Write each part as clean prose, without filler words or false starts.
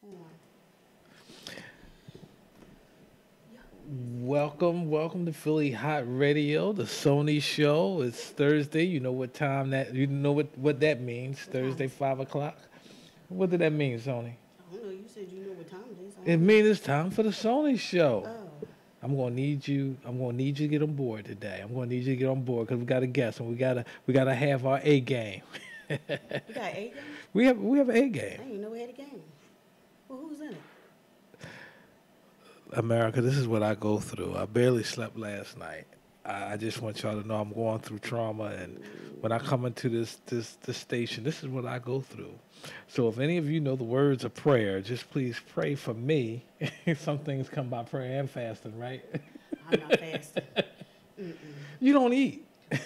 Hold on. Welcome to Philly Hot Radio, the Sony show. It's Thursday. You know what time you know what that means. What time Thursday, is it? 5 o'clock. What did that mean, Sony? I don't know. You said you know what time it is. I It don't know. means it's time for the Sony show. Oh, I'm gonna need you to get on board today. I'm gonna need you to get on board because we got a guest and we gotta have our A game. we got A game? We have an A I game. didn't even know we had a game. Well, who's in it? America, this is what I go through. I barely slept last night. I just want y'all to know I'm going through trauma, and when I come into this station, this is what I go through. So if any of you know the words of prayer, just please pray for me. Some things come by prayer and fasting, right? I'm not fasting. Mm-mm. You don't eat. I,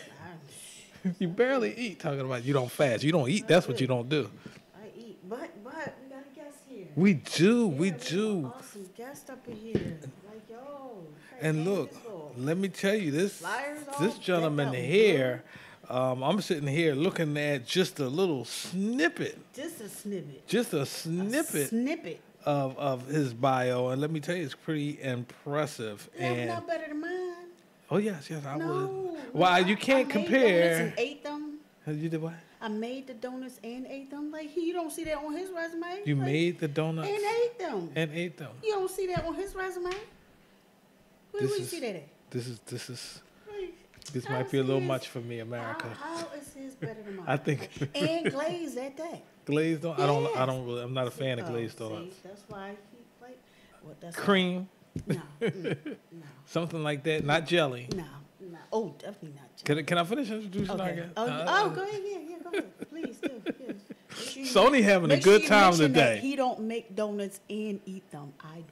You barely eat. Talking about you don't fast. You don't eat. That's what you don't do. I eat, but we got a guest here. We do. Yeah, We got an do. awesome guest up in here. Like yo. And look, let me tell you this. Flyers all This gentleman decked out. here. I'm sitting here looking at just a little snippet. Just a snippet. Just a A snippet snippet. of his bio, and let me tell you, it's pretty impressive. That's And not better than mine. oh yes, I No. would. Well, you can't I made compare. donuts and ate them. You did what? I made the donuts and ate them. Like you don't see that on his resume. You like, made the donuts and ate them. and ate them. You don't see that on his resume. Where This you is- see that at? This Like, this how might be a little is- much for me, America. How is his better than mine? I think and glazed at that. glazed donut. Yes. I'm not a fan of glazed See, donuts. that's why he like. Well, that's Cream, Why, no, something like that. Not jelly. no. Oh, definitely not. Jelly. Can I finish introducing our Okay. guest? Oh, go ahead. Yeah, go ahead. Please do. Yes. Make sure you- Sony having a make sure good you time mention that today. He don't make donuts and eat them. I do.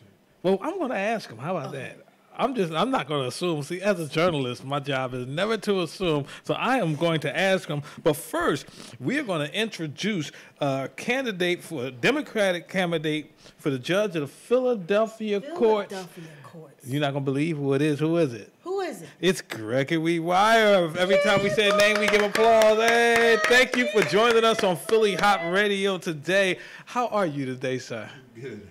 Well, I'm going to ask him. How about Okay. that? I'm not going to assume. See, as a journalist, my job is never to assume. So I am going to ask him. But first, we are going to introduce a candidate for a Democratic candidate for the judge of the Philadelphia courts. Philadelphia courts. You're not going to believe who it is. Who is it? Who is it? It's Gregory Wire. Every time we say a name, we give applause. Hey, thank you for joining us on Philly Hot Radio today. How are you today, sir? Good.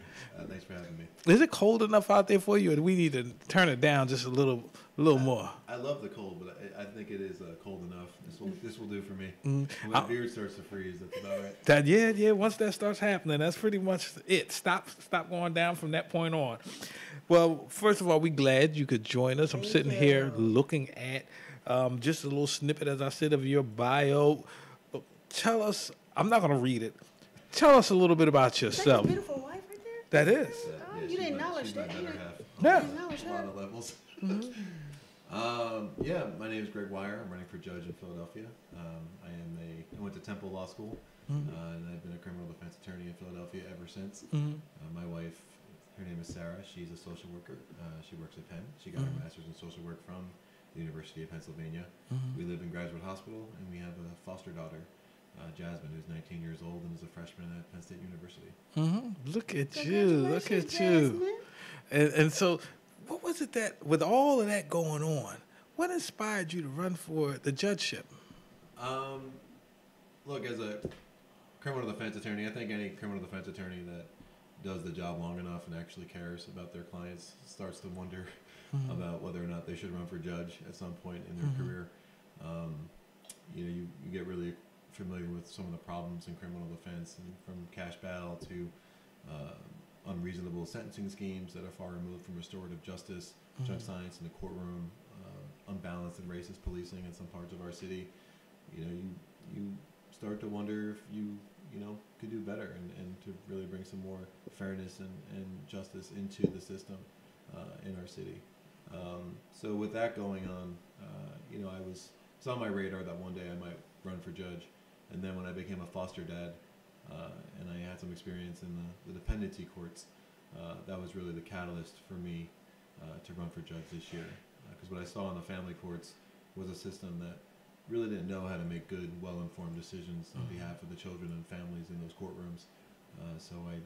Thanks for having me. Is it cold enough out there for you, or do we need to turn it down just a little more? I love the cold, but I think it is cold enough. This will do for me. Mm. When my beard starts to freeze, that's about right. Yeah. Once that starts happening, that's pretty much it. Stop going down from that point on. Well, first of all, we're glad you could join us. I'm Thank sitting you. here looking at just a little snippet, as I said, of your bio. Tell us. I'm not going to read it. Tell us a little bit about Is that your yourself. beautiful wife right there? That is. Oh, you she's didn't my- acknowledge she's my that. better You half. Yeah. didn't acknowledge A lot that. of levels. Mm-hmm. Yeah, my name is Greg Wire. I'm running for judge in Philadelphia. I went to Temple Law School, Mm-hmm. and I've been a criminal defense attorney in Philadelphia ever since. Mhm. My wife, her name is Sarah. She's a social worker. She works at Penn. She got her master's in social work from the University of Pennsylvania. Mhm. We live in Graduate Hospital, and we have a foster daughter, Jasmine, who's 19 years old and is a freshman at Penn State University. Look at you. Look at you. And so, what was it that, with all of that going on, what inspired you to run for the judgeship? Look, as a criminal defense attorney, I think any criminal defense attorney that does the job long enough and actually cares about their clients starts to wonder about whether or not they should run for judge at some point in their career. You get really familiar with some of the problems in criminal defense, and from cash bail to unreasonable sentencing schemes that are far removed from restorative justice, judge science in the courtroom, unbalanced and racist policing in some parts of our city. You start to wonder if you could do better and to really bring some more fairness and justice into the system in our city. So with that going on, it's on my radar that one day I might run for judge. And then when I became a foster dad, and I had some experience in the dependency courts, that was really the catalyst for me to run for judge this year. Because what I saw in the family courts was a system that really didn't know how to make good, well-informed decisions on behalf of the children and families in those courtrooms. So I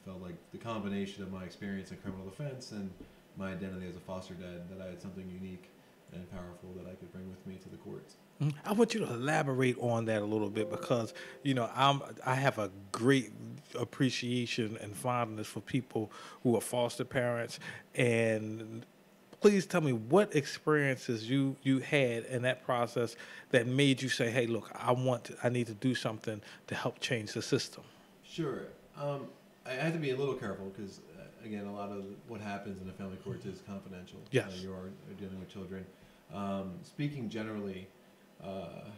felt like the combination of my experience in criminal defense and my identity as a foster dad, that I had something unique and powerful that I could bring with me to the courts. I want you to elaborate on that a little bit because I have a great appreciation and fondness for people who are foster parents. And please tell me what experiences you had in that process that made you say, "Hey, look, I need to do something to help change the system." Sure. I have to be a little careful because, again, a lot of what happens in the family courts is confidential. Yes. You are dealing with children. Speaking generally,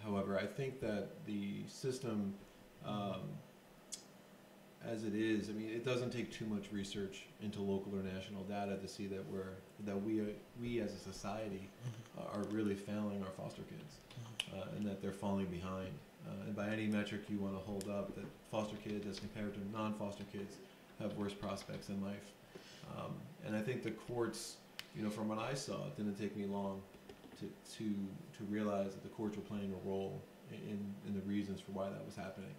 however, I think that the system, um, as it is, I mean, it doesn't take too much research into local or national data to see that we as a society are really failing our foster kids, and that they're falling behind. And by any metric you want to hold up, that foster kids, as compared to non-foster kids, have worse prospects in life. And I think the courts, from what I saw, it didn't take me long to realize that the courts were playing a role in the reasons for why that was happening,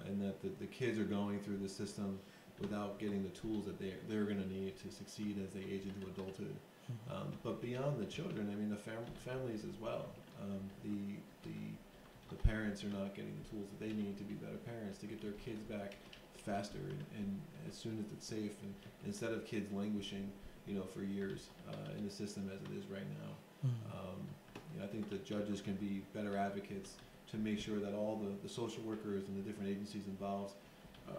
and that the kids are going through the system without getting the tools that they're going to need to succeed as they age into adulthood. But beyond the children, I mean, the families as well. The parents are not getting the tools that they need to be better parents, to get their kids back faster and as soon as it's safe, and instead of kids languishing, for years in the system as it is right now. I think that judges can be better advocates to make sure that all the social workers and the different agencies involved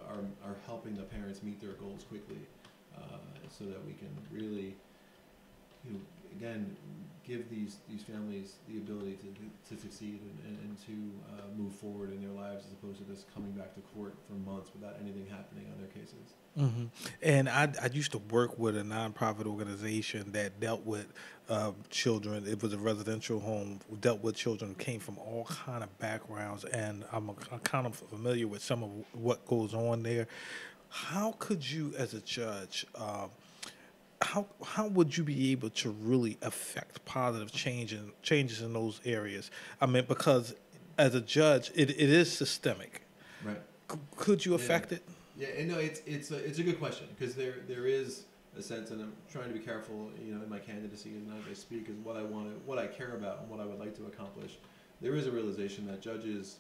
are helping the parents meet their goals quickly, so that we can really, again, give these families the ability to succeed and to move forward in their lives, as opposed to just coming back to court for months without anything happening on their cases. And I used to work with a nonprofit organization that dealt with children. It was a residential home, dealt with children who came from all kind of backgrounds, and I'm kind of familiar with some of what goes on there. How could you, as a judge, how would you be able to really affect positive changes in those areas? I mean, because as a judge, it is systemic. Right. Could you affect it? Yeah, and no, it's a good question, because there is a sense, and I'm trying to be careful, in my candidacy and as I speak, is what I care about, and what I would like to accomplish. There is a realization that judges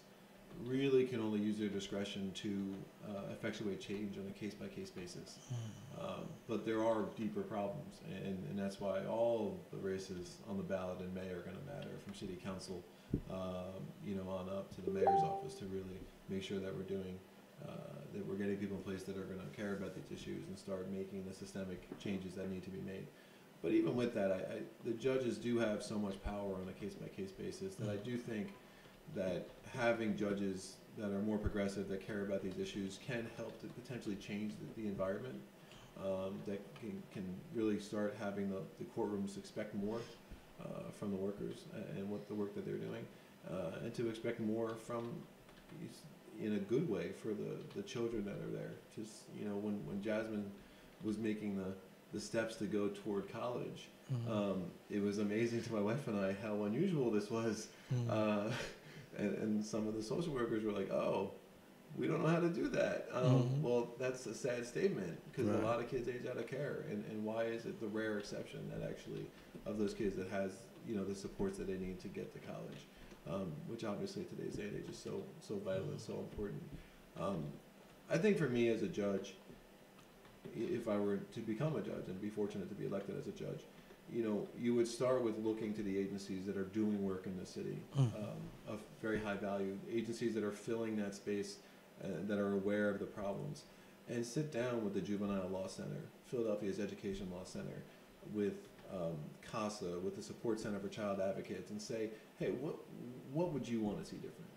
really can only use their discretion to effectuate change on a case-by-case basis. But there are deeper problems, and that's why all the races on the ballot in May are going to matter, from city council, on up to the mayor's office, to really make sure that we're getting people in place that are going to care about these issues and start making the systemic changes that need to be made. But even with that, the judges do have so much power on a case-by-case basis that I do think that having judges that are more progressive, that care about these issues, can help to potentially change the environment, that can really start having the courtrooms expect more from the workers and what the work that they're doing, and to expect more from, in a good way, for the children that are there. Just, when Jasmine was making the steps to go toward college, it was amazing to my wife and I how unusual this was. And some of the social workers were like, "Oh, we don't know how to do that." Well, that's a sad statement, because a lot of kids age out of care, and why is it the rare exception that actually, of those kids, that has the supports that they need to get to college, which obviously in today's day and age is so vital and so important. I think for me as a judge, if I were to become a judge and be fortunate to be elected as a judge, you would start with looking to the agencies that are doing work in the city, of very high value, agencies that are filling that space, that are aware of the problems, and sit down with the Juvenile Law Center, Philadelphia's Education Law Center, with CASA, with the Support Center for Child Advocates, and say, hey, what would you want to see different?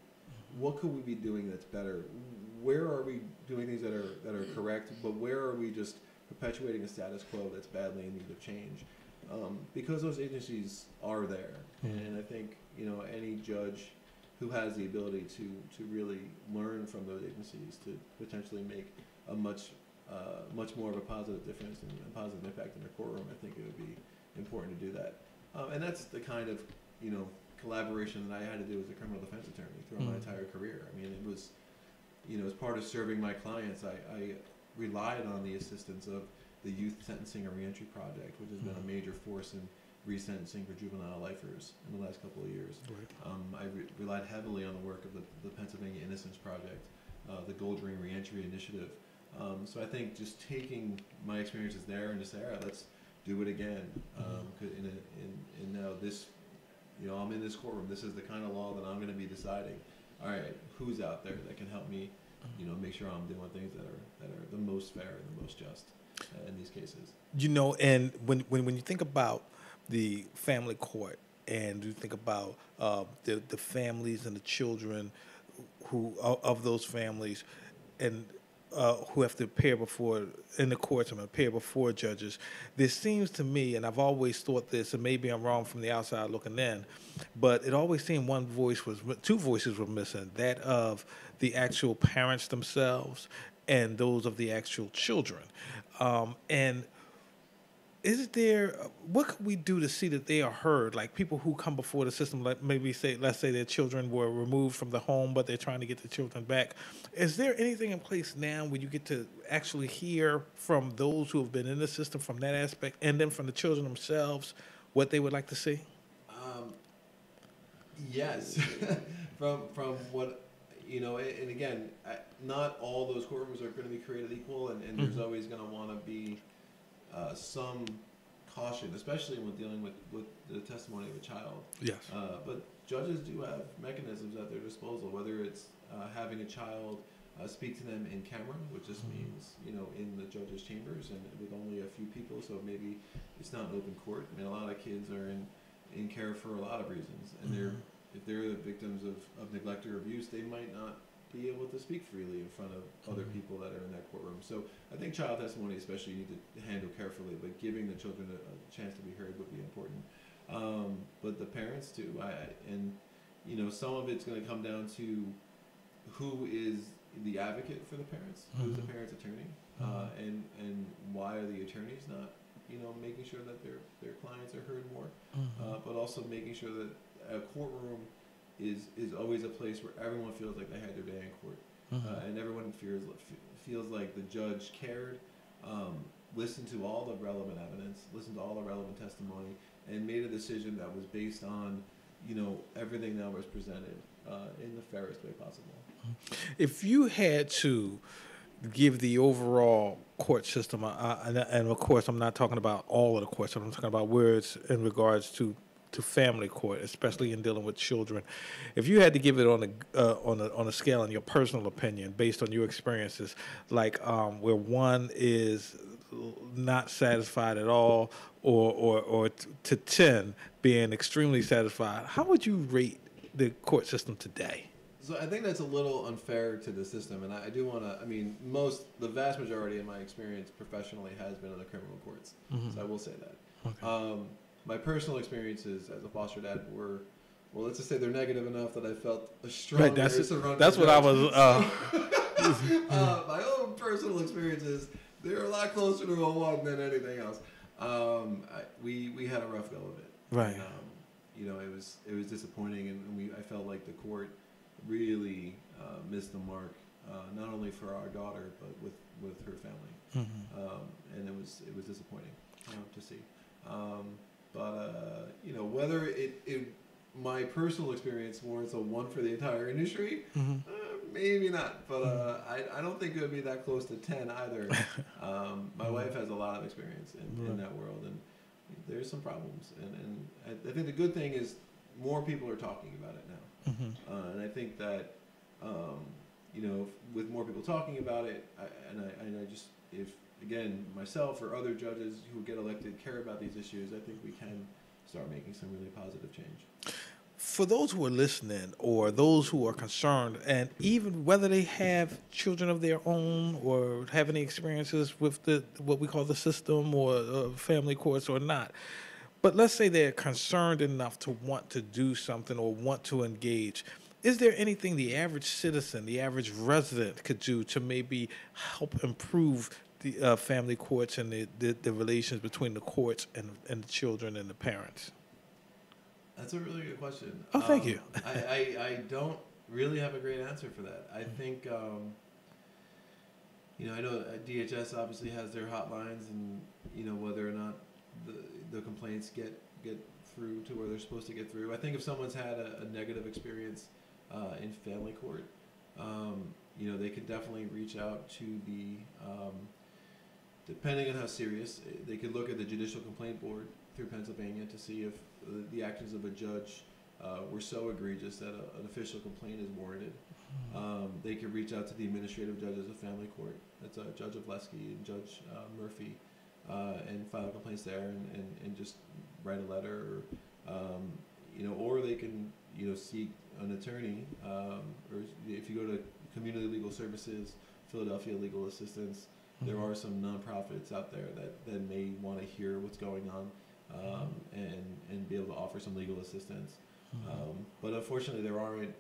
What could we be doing that's better? Where are we doing things that are correct, but where are we just perpetuating a status quo that's badly in need of change? Because those agencies are there, and I think any judge who has the ability to really learn from those agencies to potentially make a much more of a positive difference and a positive impact in their courtroom, I think it would be important to do that. And that's the kind of collaboration that I had to do as a criminal defense attorney throughout my entire career. I mean, it was as part of serving my clients, I relied on the assistance of the Youth Sentencing and Reentry Project, which has been a major force in resentencing for juvenile lifers in the last couple of years. Right. I relied heavily on the work of the Pennsylvania Innocence Project, the Gold Ring Reentry Initiative. So I think just taking my experiences there and just say, all right, let's do it again. In now this, I'm in this courtroom. This is the kind of law that I'm going to be deciding. All right, who's out there that can help me, make sure I'm doing things that are the most fair and the most just in these cases. And when you think about the family court and you think about the families and the children who of those families and who have to appear before in the courts and appear before judges, there seems to me, and I've always thought this, and maybe I'm wrong from the outside looking in, but it always seemed two voices were missing, that of the actual parents themselves and those of the actual children. And is there, what could we do to see that they are heard? Like people who come before the system, like let's say their children were removed from the home, but they're trying to get the children back. Is there anything in place now where you get to actually hear from those who have been in the system from that aspect, and then from the children themselves, what they would like to see? Yes, from what, and again, not all those courtrooms are going to be created equal, and there's always going to want to be some caution, especially when dealing with the testimony of a child. Yes. But judges do have mechanisms at their disposal, whether it's having a child speak to them in camera, which just means, in the judge's chambers and with only a few people, so maybe it's not an open court. I mean, a lot of kids are in care for a lot of reasons, and if they're the victims of neglect or abuse, they might not be able to speak freely in front of other people that are in that courtroom. So I think child testimony especially you need to handle carefully, but giving the children a chance to be heard would be important. But the parents too, some of it's going to come down to who is the advocate for the parents, who's the parent's attorney, and why are the attorneys not, making sure that their clients are heard more, but also making sure that a courtroom is always a place where everyone feels like they had their day in court, and everyone feels like the judge cared, listened to all the relevant evidence, listened to all the relevant testimony, and made a decision that was based on, everything that was presented in the fairest way possible. If you had to give the overall court system, and of course I'm not talking about all of the courts, I'm talking about where it's in regards to family court, especially in dealing with children. If you had to give it on a scale, in your personal opinion, based on your experiences, like where one is not satisfied at all, or to 10 being extremely satisfied, how would you rate the court system today? So I think that's a little unfair to the system, and I do want to. I mean, the vast majority of my experience professionally has been in the criminal courts, so I will say that. Okay. My personal experices as a foster dad were, well, let's just say they're negative enough that I felt a strong. Right, that's what I was. My own personal experiences, they're a lot closer to a 1 than anything else. We had a rough go of it. Right. And, it was disappointing, and I felt like the court really missed the mark, not only for our daughter but with her family, and it was disappointing to see. But whether my personal experience warrants a 1 for the entire industry, maybe not. But I don't think it would be that close to 10 either. My wife has a lot of experience in that world, and there's some problems. And I think the good thing is more people are talking about it now. And I think that with more people talking about it, if again myself or other judges who get elected care about these issues, I think we can start making some really positive change. For those who are listening or those who are concerned, and even whether they have children of their own or have any experiences with what we call the system or family courts or not, but let's say they're concerned enough to want to do something or want to engage, is there anything the average citizen, the average resident could do to maybe help improve the family courts and the relations between the courts and the children and the parents? That's a really good question. Oh, thank you. I don't really have a great answer for that. I think, I know DHS obviously has their hotlines, and, whether or not the complaints get get through to where they're supposed to get through. I think if someone's had a negative experience in family court, they can definitely reach out to depending on how serious, they could look at the Judicial Complaint Board through Pennsylvania to see if the actions of a judge were so egregious that an official complaint is warranted. They could reach out to the administrative judges of family court. That's Judge Ovleski and Judge Murphy, and file complaints there and just write a letter, or they can seek an attorney, or if you go to Community Legal Services, Philadelphia Legal Assistance, there are some nonprofits out there that may want to hear what's going on, and be able to offer some legal assistance. But unfortunately, there aren't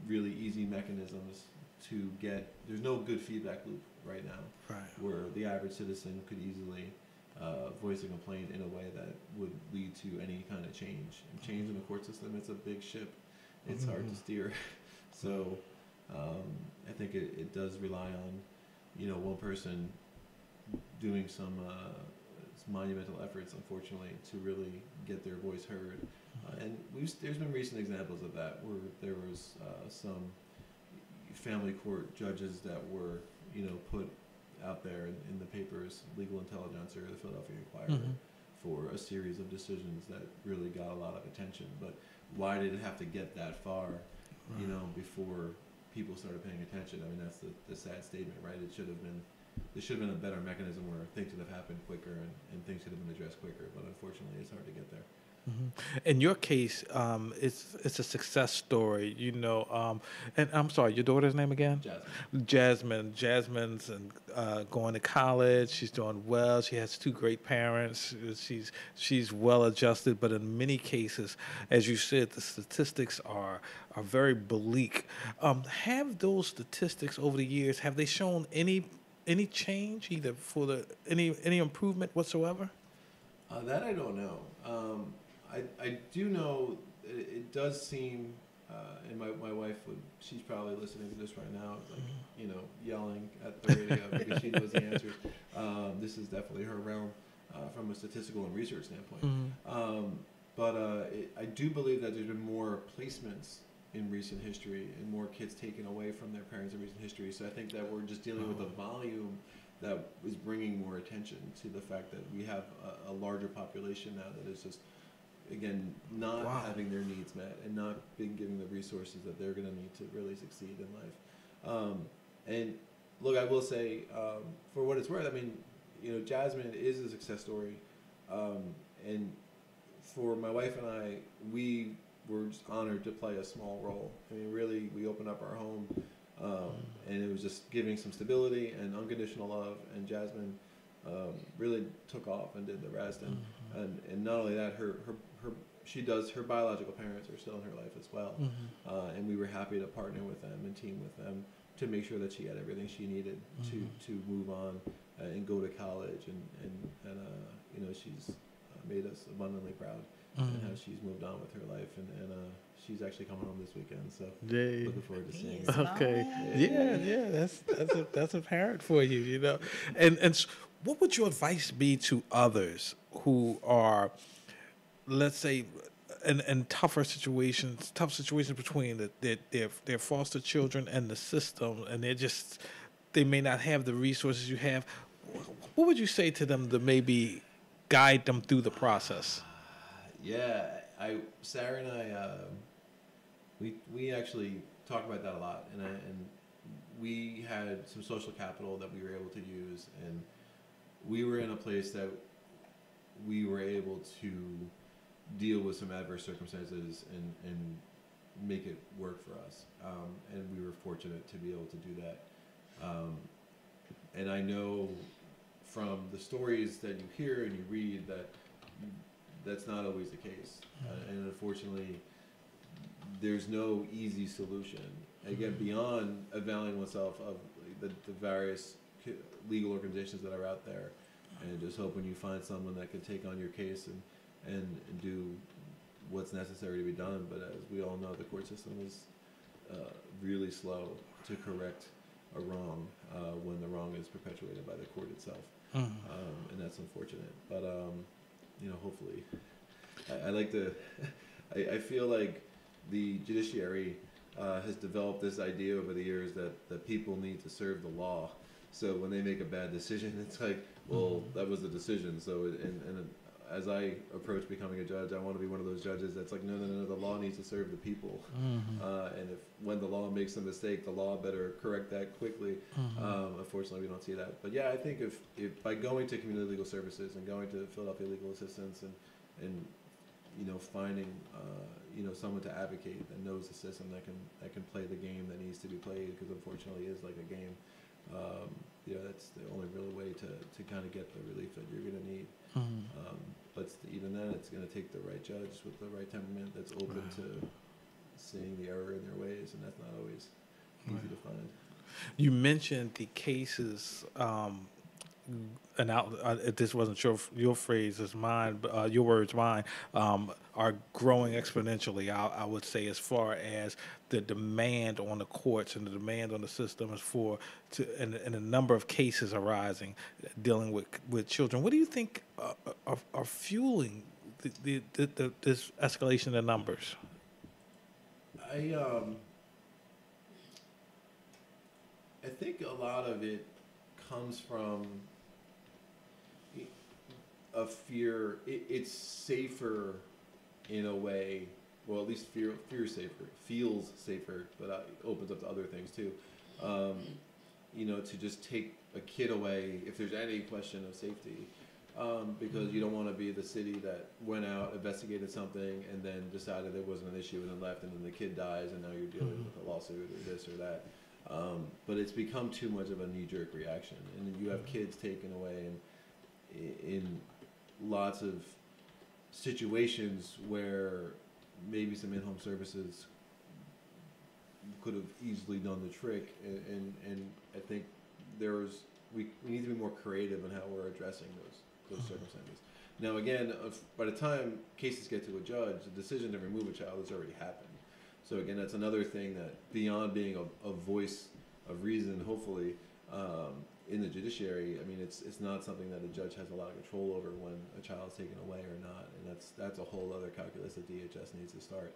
really easy mechanisms to get. There's no good feedback loop right now, where the average citizen could easily voice a complaint in a way that would lead to any kind of change. And change in the court system, it's a big ship. It's hard to steer. So I think it does rely on, one person doing some monumental efforts, unfortunately, to really get their voice heard. And there's been recent examples of that, where there was some family court judges that were, put out there in the papers, Legal Intelligencer, the Philadelphia Inquirer, for a series of decisions that really got a lot of attention. But why did it have to get that far, before people started paying attention? I mean, that's the sad statement, right? There should have been a better mechanism where things could have happened quicker and things could have been addressed quicker. But unfortunately, it's hard to get there. In your case, it's a success story, and I'm sorry, your daughter's name again? Jasmine. Jasmine's going to college. She's doing well. She has two great parents. She's well adjusted, but in many cases, as you said, the statistics are very bleak. Have those statistics over the years, have they shown any change, either for any improvement whatsoever? That I don't know. I do know it does seem, and my wife she's probably listening to this right now, like, yelling at the radio because she knows the answers. This is definitely her realm from a statistical and research standpoint. But I do believe that there's been more placements in recent history and more kids taken away from their parents in recent history. So I think that we're just dealing with a volume that is bringing more attention to the fact that we have a larger population now that is just, again, not having their needs met and not being given the resources that they're going to need to really succeed in life. And look, I will say, for what it's worth, I mean, Jasmine is a success story. And for my wife and I, we were just honored to play a small role. I mean, really, we opened up our home, and it was just giving some stability and unconditional love. And Jasmine really took off and did the rest. And not only that, her biological parents are still in her life as well. And we were happy to partner with them and team with them to make sure that she had everything she needed to move on and go to college. And she's made us abundantly proud and how she's moved on with her life. And she's actually coming home this weekend, so looking forward to seeing her. Okay, that's apparent for you, And what would your advice be to others who are, let's say, in tough situations between their foster children and the system, and they may not have the resources you have? What would you say to them to maybe guide them through the process? Sarah and I, we actually talk about that a lot, and we had some social capital that we were able to use, and we were in a place that we were able to deal with some adverse circumstances and make it work for us, and we were fortunate to be able to do that. And I know from the stories that you hear and you read that that's not always the case, and unfortunately there's no easy solution. Again, beyond availing oneself of the various legal organizations that are out there, and just hoping you find someone that can take on your case and do what's necessary to be done. But as we all know, the court system is really slow to correct a wrong when the wrong is perpetuated by the court itself. And that's unfortunate. But hopefully I like to. I feel like the judiciary has developed this idea over the years that people need to serve the law. So when they make a bad decision, it's like, well, that was the decision. So and as I approach becoming a judge, I want to be one of those judges that's like, no, no, no, the law needs to serve the people. And if when the law makes a mistake, the law better correct that quickly. Unfortunately, we don't see that. But yeah, I think if by going to community legal services and going to Philadelphia Legal Assistance and finding someone to advocate that knows the system that can play the game that needs to be played, because unfortunately it is like a game. That's the only real way to kind of get the relief that you're going to need. But even then, it's going to take the right judge with the right temperament that's open to seeing the error in their ways, and that's not always easy to find. You mentioned the cases, and if this wasn't your phrase, it's mine, but your words, mine, are growing exponentially. I would say, as far as the demand on the courts and the demand on the system is and a number of cases arising dealing with children. What do you think are fueling this escalation in numbers? I think a lot of it comes from a fear. It's safer in a way. Well, at least fear safer, feels safer, but it opens up to other things too. To just take a kid away if there's any question of safety, because you don't want to be the city that went out, investigated something, and then decided there wasn't an issue and then left, and then the kid dies, and now you're dealing with a lawsuit or this or that. But it's become too much of a knee-jerk reaction, and you have kids taken away in lots of situations where maybe some in-home services could have easily done the trick, and I think we need to be more creative in how we're addressing those circumstances. Now again, by the time cases get to a judge, the decision to remove a child has already happened. So again, that's another thing that, beyond being a voice of reason, hopefully, in the judiciary, I mean, it's not something that a judge has a lot of control over when a child is taken away or not, and that's a whole other calculus that DHS needs to start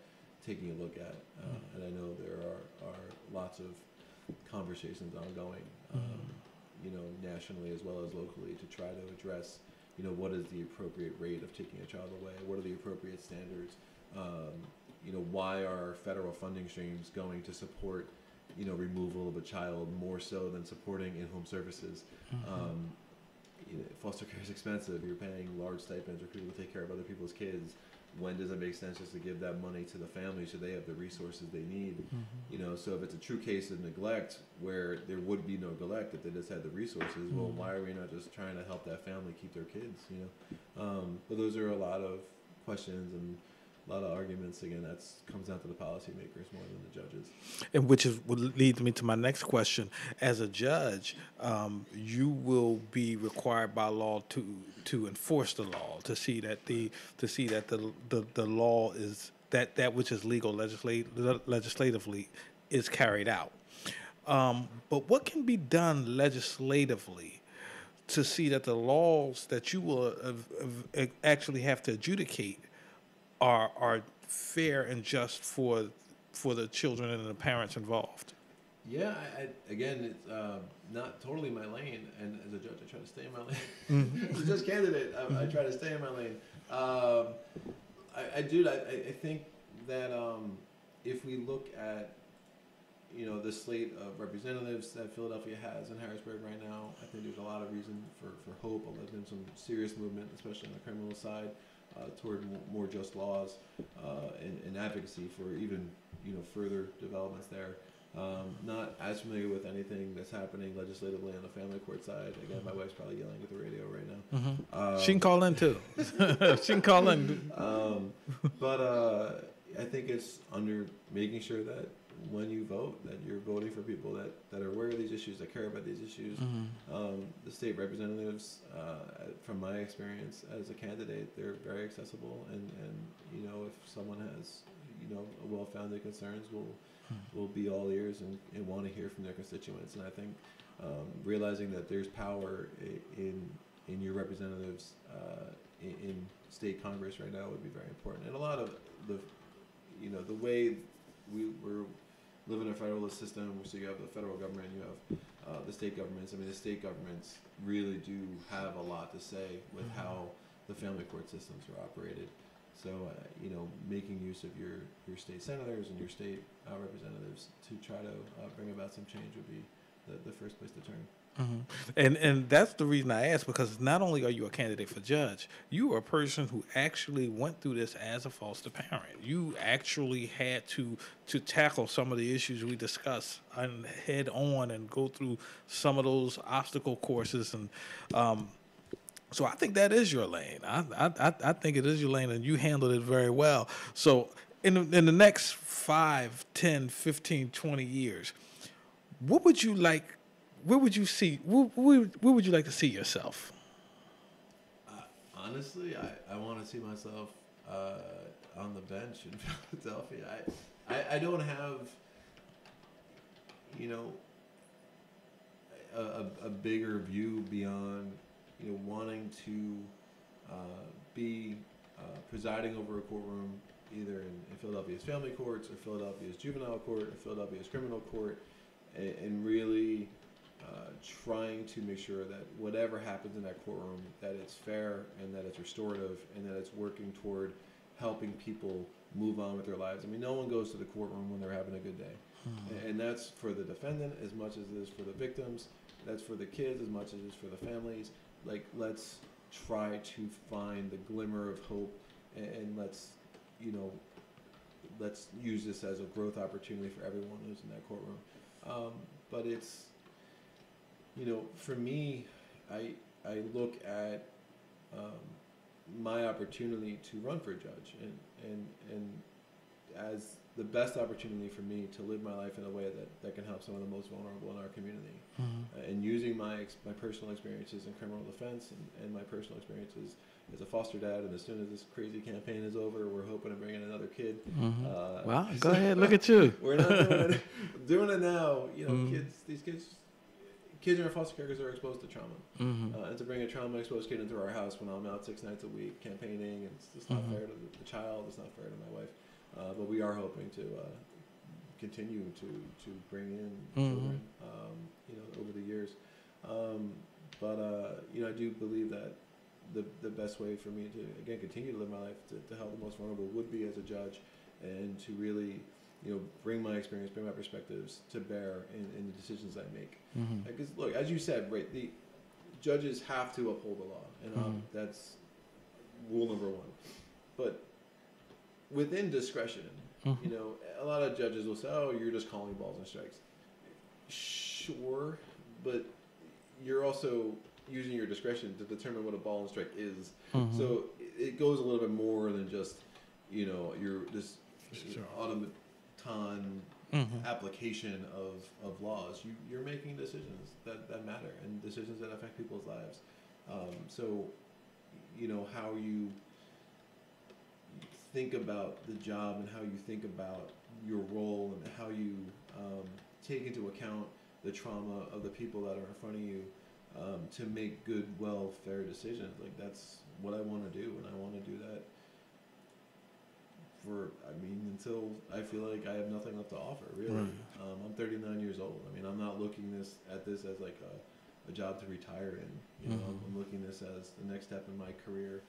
taking a look at. And I know there are lots of conversations ongoing, nationally as well as locally, to try to address, what is the appropriate rate of taking a child away? What are the appropriate standards? Why are federal funding streams going to support, removal of a child more so than supporting in-home services? Foster care is expensive. You're paying large stipends for people to take care of other people's kids. When does it make sense just to give that money to the family so they have the resources they need? So if it's a true case of neglect where there would be no neglect if they just had the resources, well, why are we not just trying to help that family keep their kids? But those are a lot of questions and a lot of arguments. Again, that comes down to the policymakers more than the judges. And which would lead me to my next question. As a judge, you will be required by law to enforce the law, to see that the law is that which is legal legislatively is carried out. But what can be done legislatively to see that the laws that you will actually have to adjudicate are fair and just for the children and the parents involved? Yeah, again, it's not totally my lane, and as a judge, I try to stay in my lane. As a judge candidate, I try to stay in my lane. I think that if we look at the slate of representatives that Philadelphia has in Harrisburg right now, I think there's a lot of reason for hope. There's been some serious movement, especially on the criminal side, toward more just laws and advocacy for even further developments there. Not as familiar with anything that's happening legislatively on the family court side. Again, my wife's probably yelling at the radio right now. She can call in too. She can call in. But I think it's under making sure that when you vote, that you're voting for people that are aware of these issues, that care about these issues. The state representatives, from my experience as a candidate, they're very accessible, and if someone has well-founded concerns, will be all ears and want to hear from their constituents. And I think realizing that there's power in your representatives in state Congress right now would be very important. And a lot of the, the way we're living in a federalist system, so you have the federal government, you have the state governments. I mean, the state governments really do have a lot to say with how the family court systems are operated. So, making use of your state senators and your state representatives to try to bring about some change would be the first place to turn. And that's the reason I asked, because not only are you a candidate for judge, you are a person who actually went through this as a foster parent. You actually had to tackle some of the issues we discussed and head on and go through some of those obstacle courses. And so I think that is your lane. I think it is your lane, and you handled it very well. So in the next 5, 10, 15, 20 years, what would you like? Where would you see? Where would you like to see yourself? Honestly, I want to see myself on the bench in Philadelphia. I don't have, a bigger view beyond, wanting to be presiding over a courtroom either in Philadelphia's family courts or Philadelphia's juvenile court or Philadelphia's criminal court, and really trying to make sure that whatever happens in that courtroom, that it's fair and that it's restorative and that it's working toward helping people move on with their lives. I mean, no one goes to the courtroom when they're having a good day. And that's for the defendant as much as it is for the victims. That's for the kids as much as it is for the families. Like, let's try to find the glimmer of hope, and let's use this as a growth opportunity for everyone who's in that courtroom. But it's, for me, I look at my opportunity to run for a judge and as the best opportunity for me to live my life in a way that can help some of the most vulnerable in our community. And using my personal experiences in criminal defense and my personal experiences as a foster dad, and as soon as this crazy campaign is over, we're hoping to bring in another kid. Well, go ahead, look at you. We're not doing it now. These kids in our foster caregivers are exposed to trauma. And to bring a trauma-exposed kid into our house when I'm out 6 nights a week campaigning, and it's just not fair to the child, it's not fair to my wife. But we are hoping to continue to bring in children, over the years. I do believe that the best way for me to, again, continue to live my life to help the most vulnerable would be as a judge, and to really, bring my experience, bring my perspectives to bear in the decisions I make. Because, look, as you said, right, the judges have to uphold the law, and that's rule number one. But within discretion, a lot of judges will say, "Oh, you're just calling balls and strikes." Sure, but you're also using your discretion to determine what a ball and strike is. So it goes a little bit more than just, you're this automaton application of laws. You're making decisions that matter, and decisions that affect people's lives. So, how you think about the job and how you think about your role and how you take into account the trauma of the people that are in front of you, to make good, fair decisions. Like, that's what I want to do, and I want to do that until I feel like I have nothing left to offer, really. I'm 39 years old. I mean, I'm not looking at this as like a job to retire in. I'm looking at this as the next step in my career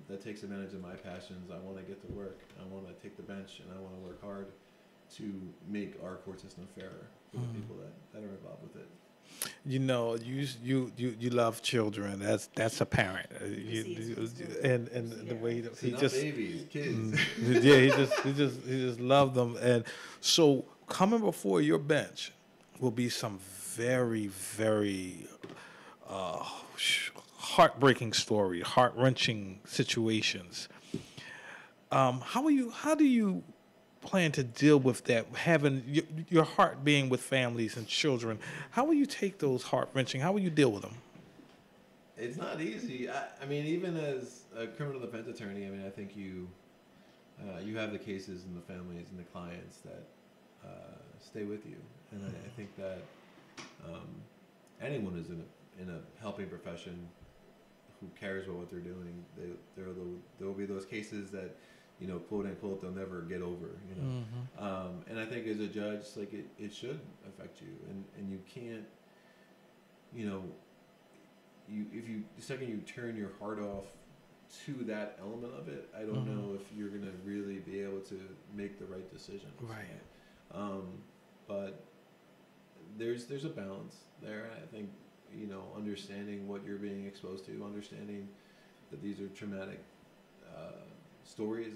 that takes advantage of my passions. I want to get to work. I want to take the bench, and I want to work hard to make our court system fairer for the people that are involved with it. You love children. That's apparent. And the way that he just babies, kids. he just loved them. And so coming before your bench will be some very, very heartbreaking stories, heart-wrenching situations. How do you plan to deal with that, having your heart being with families and children? How will you take those heart-wrenching? How will you deal with them? It's not easy. I mean, even as a criminal defense attorney, I think you have the cases and the families and the clients that stay with you, and I think that anyone who's in a helping profession who cares about what they're doing, there will be those cases that, quote unquote, they'll never get over. And I think as a judge, like it should affect you, and you can't, the second you turn your heart off to that element of it, I don't know if you're gonna really be able to make the right decisions. Right. But there's a balance there, and I think understanding what you're being exposed to, understanding that these are traumatic stories,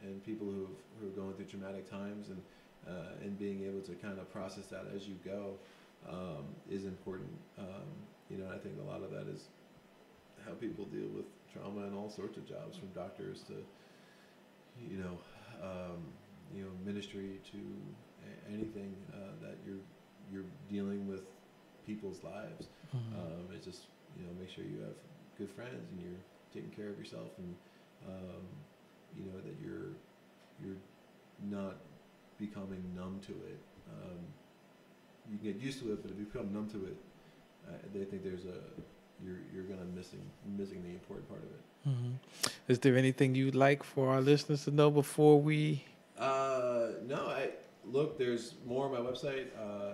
and people who are going through traumatic times, and being able to kind of process that as you go is important. I think a lot of that is how people deal with trauma in all sorts of jobs, from doctors to ministry to anything that you're dealing with people's lives. It's just make sure you have good friends and you're taking care of yourself, and that you're not becoming numb to it. You can get used to it, but if you become numb to it, they think you're gonna missing the important part of it. Is there anything you'd like for our listeners to know before we? No, there's more on my website.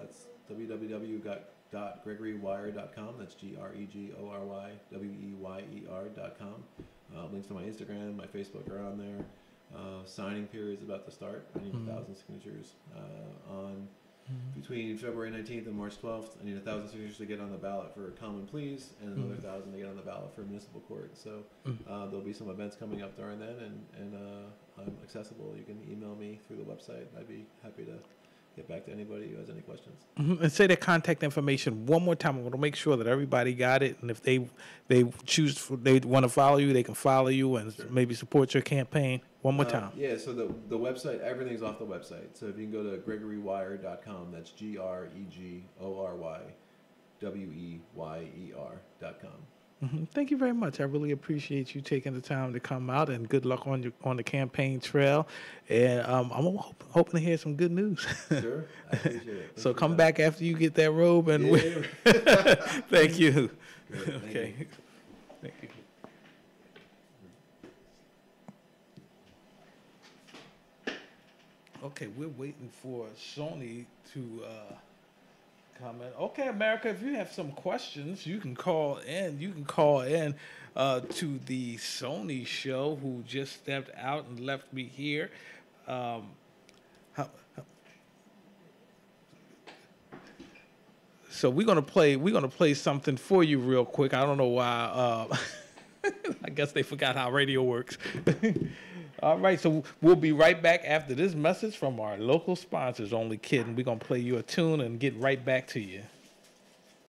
It's www.gregorywire.com. That's GREGORYWEYER.com. Links to my Instagram, my Facebook are on there. Signing period is about to start. I need 1,000 signatures on between February 19th and March 12th. I need 1,000 signatures to get on the ballot for common pleas, and another 1,000 to get on the ballot for municipal court. So there'll be some events coming up during then, and I'm accessible. You can email me through the website. I'd be happy to get back to anybody who has any questions. And say their contact information one more time. I want to make sure that everybody got it, and if they want to follow you, they can follow you and maybe support your campaign. One more time. Yeah, so the website, everything's off the website. So if you can go to GregoryWire.com, that's GREGORYWEYER.com. Thank you very much. I really appreciate you taking the time to come out, and good luck on the campaign trail. And I'm hoping to hear some good news. Sure, I appreciate it. So come back after you get that robe, and thank you. Great, Okay. Thank you. Okay, we're waiting for Sony to comment. Okay, America, if you have some questions, you can call in. You can call in to the Sony show, who just stepped out and left me here. So we're gonna play something for you real quick. I don't know why. I guess they forgot how radio works. All right, so we'll be right back after this message from our local sponsors. Only kidding. We're going to play you a tune and get right back to you.